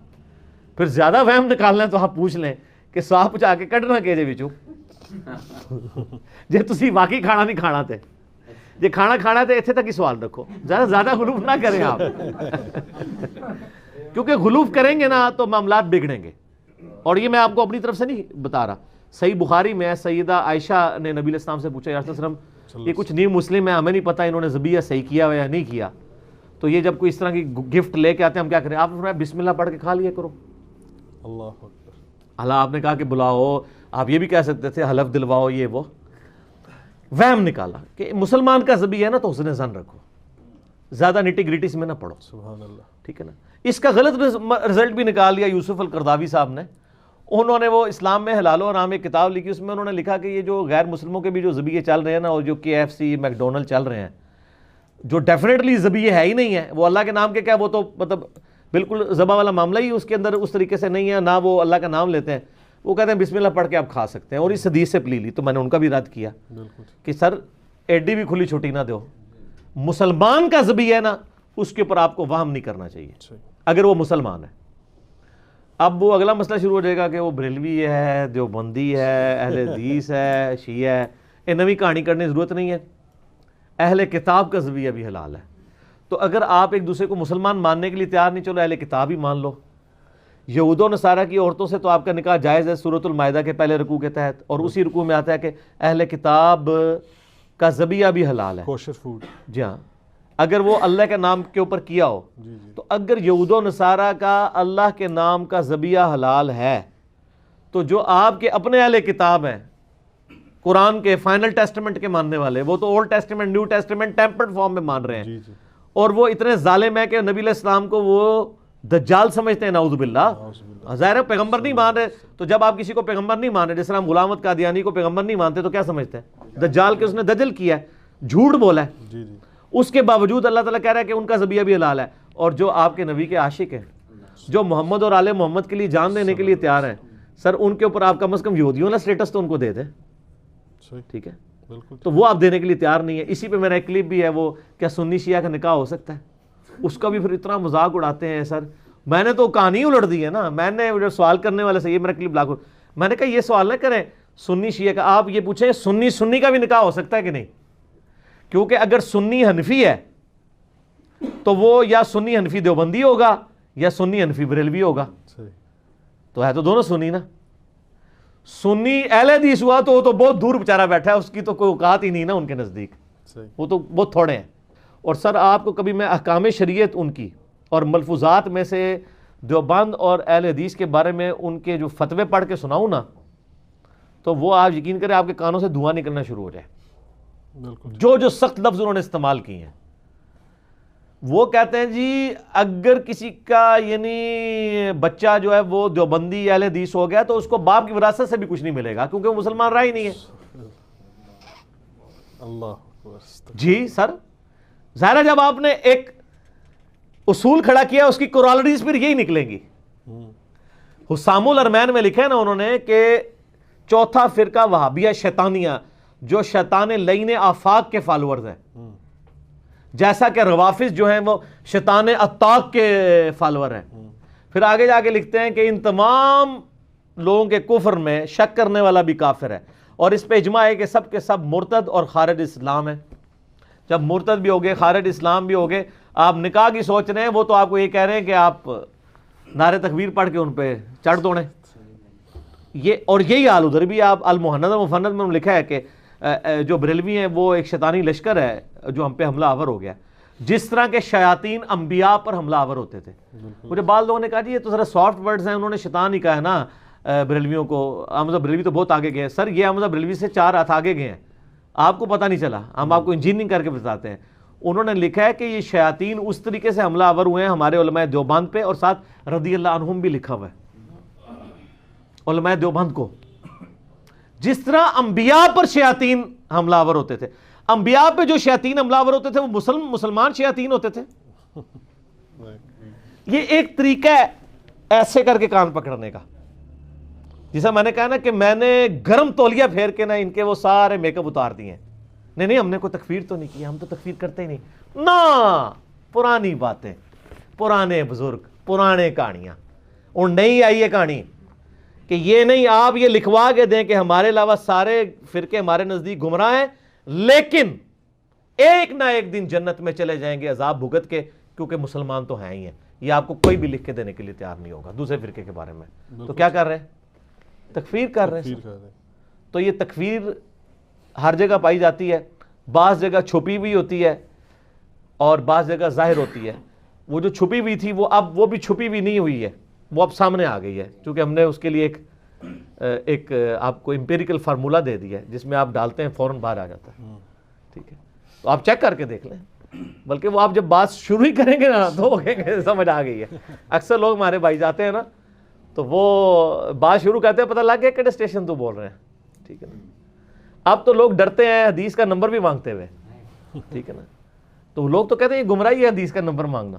پھر زیادہ وہم نکالنا ہے تو آپ پوچھ لیں کہ ثواب پہنچا کے کڈنا کہ جے وچوں جے تسی واقعی کھانا نہیں کھانا تے، جے کھانا کھانا تے اتنے تک ہی سوال رکھو، زیادہ غلوف نہ کریں آپ کیونکہ غلوف کریں گے نا تو معاملات بگڑیں گے۔ اور یہ میں آپ کو اپنی طرف سے نہیں بتا رہا، صحیح بخاری میں سیدہ عائشہ نے نبی علیہ السلام سے پوچھا یا رسول اللہ علیہ وسلم یہ کچھ نیو مسلم ہے، ہمیں نہیں پتہ انہوں نے ذبیحہ صحیح کیا ہوا یا نہیں کیا، تو یہ جب کوئی اس طرح کی گفٹ لے کے آتے ہیں ہم کیا کریں؟ آپ نے فرمایا بسم اللہ پڑھ کے کھا لیا کرو۔ اللہ اکبر۔ اللہ آپ نے کہا کہ بلاؤ، آپ یہ بھی کہہ سکتے تھے حلف دلواؤ، یہ وہ وہم نکالا کہ مسلمان کا ذبیحہ ہے نا تو حسن ظن رکھو، زیادہ نٹی گریٹی میں نہ پڑھو۔ سبحان اللہ۔ ٹھیک ہے نا؟ اس کا غلط رزلٹ بھی نکال لیا یوسف القرداوی صاحب نے، انہوں نے وہ اسلام میں حلال و حرام ایک کتاب لکھی، اس میں انہوں نے لکھا کہ یہ جو غیر مسلموں کے بھی جو ذبیحے چل رہے ہیں نا، اور جو KFC میکڈونلڈ چل رہے ہیں جو ڈیفینیٹلی ذبیحے ہے ہی نہیں ہے، وہ اللہ کے نام کے کیا، وہ تو مطلب بالکل ذبح والا معاملہ ہی اس کے اندر اس طریقے سے نہیں ہے، نہ وہ اللہ کا نام لیتے ہیں، وہ کہتے ہیں بسم اللہ پڑھ کے آپ کھا سکتے ہیں، اور اس حدیث سے پلی لی۔ تو میں نے ان کا بھی رد کیا کہ سر ایڈی بھی کھلی چھوٹی نہ دو، مسلمان کا ذبیحہ ہے نا اس کے اوپر آپ کو وہم نہیں کرنا چاہیے اگر وہ مسلمان ہے۔ اب وہ اگلا مسئلہ شروع ہو جائے گا کہ وہ بریلوی ہے، دیوبندی ہے، اہل حدیث ہے، شیعہ ہے، یہ نوی کہانی کرنے کی ضرورت نہیں ہے۔ اہل کتاب کا ذبیحہ بھی حلال ہے، تو اگر آپ ایک دوسرے کو مسلمان ماننے کے لیے تیار نہیں، چلو اہل کتاب ہی مان لو۔ یہود و نصارہ کی عورتوں سے تو آپ کا نکاح جائز ہے سورۃ المائدہ کے پہلے رکوع کے تحت، اور اسی رکوع میں آتا ہے کہ اہل کتاب کا ذبیحہ بھی حلال ہے، کوشر فوڈ۔ جی ہاں، اگر وہ اللہ کے نام کے اوپر کیا ہو۔ تو اگر یہود و نصارہ کا اللہ کے نام کا ذبیحہ حلال ہے تو جو آپ کے اپنے اہل کتاب ہیں قرآن کے فائنل ٹیسٹمنٹ کے ماننے والے، وہ تو old testament new testament tempered form میں مان رہے ہیں، اور وہ اتنے ظالم ہیں کہ نبی علیہ السلام کو وہ دجال سمجھتے ہیں، نعوذ باللہ۔ ظاہر ہے پیغمبر نہیں مان رہے، تو جب آپ کسی کو پیغمبر نہیں مان رہے، جس طرح ہم غلام احمد قادیانی کو پیغمبر نہیں مانتے تو کیا سمجھتے ہیں؟ دجال کے اس نے دجل کیا ہے، جھوٹ بولا ہے، اس کے باوجود اللہ تعالیٰ کہہ رہا ہے کہ ان کا ذبیحہ بھی حلال ہے۔ اور جو آپ کے نبی کے عاشق ہیں، جو محمد اور آل محمد کے لیے جان دینے کے لیے تیار ہیں، سر ان کے اوپر آپ کم از کم یہودیوں والا سٹیٹس تو ان کو دے دیں، ٹھیک ہے؟ تو وہ آپ دینے کے لیے تیار نہیں ہے۔ اسی پہ میرا ایک کلپ بھی ہے، وہ کیا سنی شیعہ کا نکاح ہو سکتا ہے، اس کا بھی پھر اتنا مذاق اڑاتے ہیں۔ سر میں نے تو کہانی الٹ دی ہے نا، میں نے جو سوال کرنے والے سے یہ میرا کلپ لاکھوں، میں نے کہا یہ سوال نہ کریں سنی شیعہ کا، آپ یہ پوچھیں سنی کا بھی نکاح ہو سکتا ہے کہ نہیں، کیونکہ اگر سنی حنفی ہے تو وہ یا سنی حنفی دیوبندی ہوگا یا سنی حنفی بریلوی ہوگا، تو ہے تو دونوں سنی نا۔ سنی اہل حدیث ہوا تو وہ تو بہت دور بیچارہ بیٹھا ہے، اس کی تو کوئی اوقات ہی نہیں نا ان کے نزدیک، وہ تو بہت تھوڑے ہیں۔ اور سر آپ کو کبھی میں احکام شریعت ان کی اور ملفوظات میں سے دیوبند اور اہل حدیث کے بارے میں ان کے جو فتوے پڑھ کے سناؤں نا، تو وہ آپ یقین کریں آپ کے کانوں سے دھواں نکلنا شروع ہو جائے۔ جو سخت لفظ انہوں نے استعمال کیے ہیں، وہ کہتے ہیں جی اگر کسی کا یعنی بچہ جو ہے وہ دیوبندی اہل حدیث ہو گیا تو اس کو باپ کی وراثت سے بھی کچھ نہیں ملے گا کیونکہ وہ مسلمان رہا ہی نہیں ہے۔ اللہ جی سر، ظاہر ہے جب آپ نے ایک اصول کھڑا کیا اس کی کورالٹیز پھر یہی نکلیں گی۔ حسام الارمین میں لکھا ہے نا انہوں نے کہ چوتھا فرقہ وہابیہ شیطانیہ، جو شیطان لعین آفاق کے فالورز ہیں، جیسا کہ روافظ جو ہیں وہ شیطان اتاق کے فالور ہیں. پھر آگے جا کے لکھتے ہیں کہ ان تمام لوگوں کے کفر میں شک کرنے والا بھی کافر ہے، اور اس پہ اجماع ہے کہ سب کے سب مرتد اور خارج اسلام ہیں. جب مرتد بھی ہوگے، خارج اسلام بھی ہوگے، آپ نکاح کی سوچ رہے ہیں، وہ تو آپ کو یہ کہہ رہے ہیں کہ آپ نعرے تکبیر پڑھ کے ان پہ چڑھ دوڑیں. یہ اور یہی حال ادھر بھی. آپ المہند المفند میں لکھا ہے کہ جو بریلوی ہیں وہ ایک شیطانی لشکر ہے جو ہم پہ حملہ آور ہو گیا، جس طرح کے شیاطین انبیاء پر حملہ آور ہوتے تھے. مجھے بعض لوگوں نے کہا جی یہ تو ذرا سافٹ ورڈز ہیں، انہوں نے شیطان ہی کہا ہے نا بریلویوں کو. احمد بریلوی تو بہت آگے گئے ہیں. سر یہ احمد بریلوی سے 4 ہاتھ آگے گئے ہیں، آپ کو پتہ نہیں چلا، ہم آپ کو انجینئرنگ کر کے بتاتے ہیں. انہوں نے لکھا ہے کہ یہ شیاطین اس طریقے سے حملہ آور ہوئے ہیں ہمارے علماء دیوبند پہ، اور ساتھ رضی اللہ عنہم بھی لکھا ہوا ہے علماء دیوبند کو. جس طرح انبیاء پر شیاطین حملہ آور ہوتے تھے، انبیاء پہ جو شیاطین حملہ آور ہوتے تھے وہ مسلمان شیاطین ہوتے تھے. یہ ایک طریقہ ہے ایسے کر کے کان پکڑنے کا، جیسا میں نے کہا نا کہ میں نے گرم تولیہ پھیر کے نا ان کے وہ سارے میک اپ اتار دیے ہیں. نہیں ہم نے کوئی تکفیر تو نہیں کی، ہم تو تکفیر کرتے ہی نہیں نا. پرانی باتیں، پرانے بزرگ، پرانے کہانیاں. اور نہیں آئی ہے کہانی کہ یہ نہیں آپ یہ لکھوا کے دیں کہ ہمارے علاوہ سارے فرقے ہمارے نزدیک گمراہ ہیں، لیکن ایک نہ ایک دن جنت میں چلے جائیں گے عذاب بھگت کے، کیونکہ مسلمان تو ہیں ہی ہیں. یہ آپ کو کوئی بھی لکھ کے دینے کے لیے تیار نہیں ہوگا دوسرے فرقے کے بارے میں. تو کیا کر رہے ہیں؟ تکفیر کر رہے ہیں. تو یہ تکفیر ہر جگہ پائی جاتی ہے، بعض جگہ چھپی ہوئی ہوتی ہے اور بعض جگہ ظاہر ہوتی ہے. وہ جو چھپی ہوئی تھی وہ اب وہ بھی چھپی ہوئی نہیں ہوئی ہے، وہ اب سامنے آ گئی ہے، کیونکہ ہم نے اس کے لیے ایک آپ کو امپیریکل فارمولا دے دیا ہے جس میں آپ ڈالتے ہیں فوراً باہر آ جاتا ہے. ٹھیک ہے، تو آپ چیک کر کے دیکھ لیں. بلکہ وہ آپ جب بات شروع ہی کریں گے نا تو سمجھ آ گئی ہے. اکثر لوگ ہمارے بھائی جاتے ہیں نا تو وہ بات شروع کرتے ہیں، پتہ لگ گیا کہڑے اسٹیشن تو بول رہے ہیں. ٹھیک ہے نا. اب تو لوگ ڈرتے ہیں حدیث کا نمبر بھی مانگتے ہوئے. ٹھیک ہے نا. تو لوگ تو کہتے ہیں یہ گمراہی ہے حدیث کا نمبر مانگنا.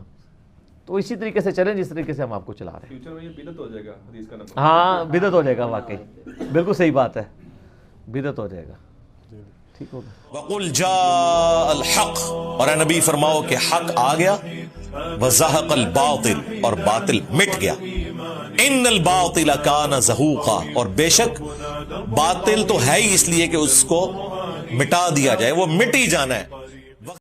تو اسی طریقے سے چلیں جس طریقے سے ہم آپ کو چلا رہے ہیں. فیوچر میں یہ بدعت ہو جائے گا حدیث کا نمبر. ہاں بدعت ہو جائے گا، واقعی بالکل صحیح بات ہے، بدعت ہو جائے گا. ٹھیک ہوگا. وَقُلْ جَاءَ الْحَقُ، اور اے نبی فرماؤ کہ حق آ گیا، وَزَهَقَ الْبَاطِلُ، اور باطل مٹ گیا. ان الباطل کان زہوقا، اور بے شک باطل تو ہے ہی اس لیے کہ اس کو مٹا دیا جائے، وہ مٹ ہی جانا ہے.